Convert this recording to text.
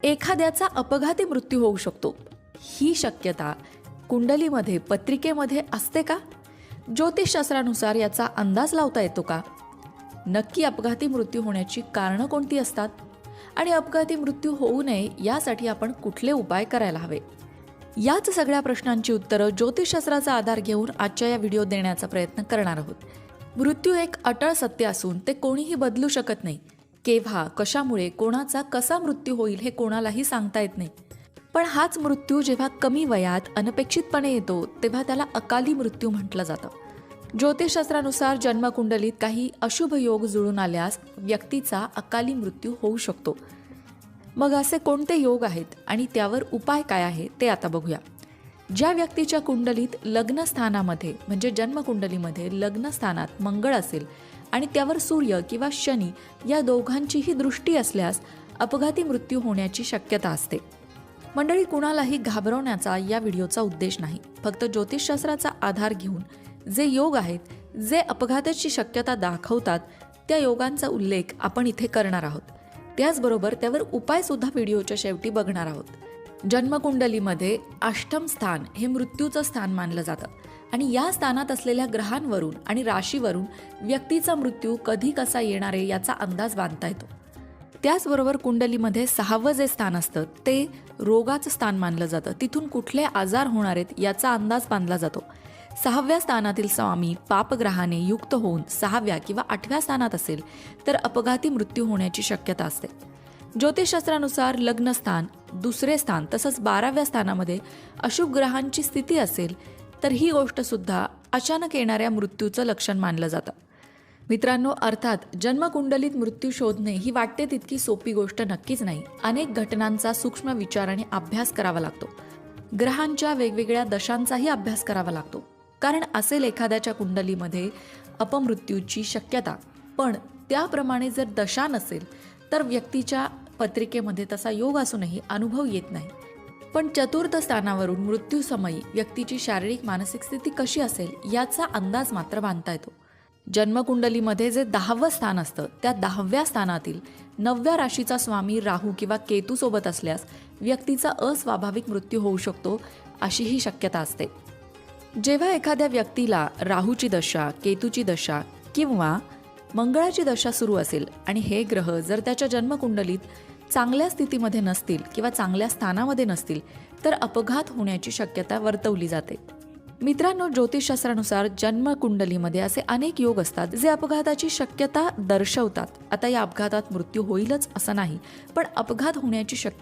एखाद्याचा अपघाती मृत्यू होऊ शकतो, ही शक्यता कुंडलीमध्ये पत्रिकेमध्ये असते का? ज्योतिषशास्त्रानुसार याचा अंदाज लावता येतो का? नक्की अपघाती मृत्यू होण्याची कारणं कोणती असतात आणि अपघाती मृत्यू होऊ नये यासाठी आपण कुठले उपाय करायला हवे? याच सगळ्या प्रश्नांची उत्तरं ज्योतिषशास्त्राचा आधार घेऊन आजच्या या व्हिडिओ देण्याचा प्रयत्न करणार आहोत. मृत्यू एक अटळ सत्य असून ते कोणीही बदलू शकत नाही. केव्हा, कशामुळे, कोणाचा कसा मृत्यू होईल हे कोणालाही सांगता येत नाही. पण हाच मृत्यू जेव्हा कमी वयात अनपेक्षितपणे येतो तेव्हा त्याला अकाली मृत्यू म्हटलं जातं. ज्योतिषशास्त्रानुसार जन्मकुंडलीत काही अशुभ योग जुळून आल्यास व्यक्तीचा अकाली मृत्यू होऊ शकतो. मग असे कोणते योग आहेत आणि त्यावर उपाय काय आहे ते आता बघूया. ज्या व्यक्तीच्या कुंडलीत लग्नस्थानामध्ये म्हणजे जन्मकुंडलीमध्ये लग्नस्थानात मंगळ असेल आणि त्यावर सूर्य किंवा शनी या दोघांचीही दृष्टी असल्यास अपघाती मृत्यू होण्याची शक्यता असते. मंडळी, कुणालाही घाबरवण्याचा या व्हिडिओचा उद्देश नाही. फक्त ज्योतिषशास्त्राचा आधार घेऊन जे योग आहेत, जे अपघाताची शक्यता दाखवतात, त्या योगांचा उल्लेख आपण इथे करणार आहोत. त्याचबरोबर त्यावर उपायसुद्धा व्हिडिओच्या शेवटी बघणार आहोत. जन्मकुंडलीमध्ये अष्टम स्थान हे मृत्यूचं स्थान मानलं जातं आणि या स्थानात असलेल्या ग्रहांवरून आणि राशीवरून व्यक्तीचा मृत्यू कधी कसा येणार आहे याचा अंदाज बांधता येतो. त्याचबरोबर कुंडलीमध्ये 6वं जे स्थान असतं ते रोगाचं स्थान मानलं जातं. तिथून कुठले आजार होणार आहेत याचा अंदाज बांधला जातो. 6व्या स्थानातील स्वामी पापग्रहाने युक्त होऊन 6व्या किंवा 8व्या स्थानात असेल तर अपघाती मृत्यू होण्याची शक्यता असते. ज्योतिषशास्त्रानुसार लग्नस्थान, दुसरे स्थान तसंच 12व्या स्थानामध्ये अशुभ ग्रहांची स्थिती असेल तर ही गोष्ट सुद्धा अचानक येणाऱ्या मृत्यूचं लक्षण मानलं जातं. मित्रांनो, अर्थात जन्मकुंडलीत मृत्यू शोधणे ही वाटते तितकी सोपी गोष्ट नक्कीच नाही. अनेक घटनांचा सूक्ष्म विचार आणि अभ्यास करावा लागतो. ग्रहांच्या वेगवेगळ्या दशांचाही अभ्यास करावा लागतो. कारण असेल एखाद्याच्या कुंडलीमध्ये अपमृत्यूची शक्यता, पण त्याप्रमाणे जर दशा नसेल तर व्यक्तीच्या पत्रिकेमध्ये तसा योग असूनही अनुभव येत नाही. पण चतुर्थ स्थानावरून मृत्यूसमयी व्यक्तीची शारीरिक मानसिक स्थिती कशी असेल याचा अंदाज मात्र बांधता येतो. जन्मकुंडलीमध्ये जे 10वं स्थान असतं त्या 10व्या स्थानातील 9व्या राशीचा स्वामी राहू किंवा केतू सोबत असल्यास व्यक्तीचा अस्वाभाविक मृत्यू होऊ शकतो, अशीही शक्यता असते. जेव्हा एखाद्या व्यक्तीला राहूची दशा, केतूची दशा किंवा मंगळाची दशा सुरू असेल आणि हे ग्रह जर त्याच्या जन्मकुंडलीत चांगल्या स्थितीमध्ये नसतील किंवा चांगल्या स्थानामध्ये नसतील तर अपघात होण्याची शक्यता वर्तवली जाते. मित्रांनो, ज्योतिषशास्त्रानुसार जन्मकुंडलीमध्ये असे अनेक योग असतात जे अपघाताची शक्यता दर्शवतात. आता या अपघातात मृत्यू होईलच असं नाही, पण अपघात होण्याची शक्यता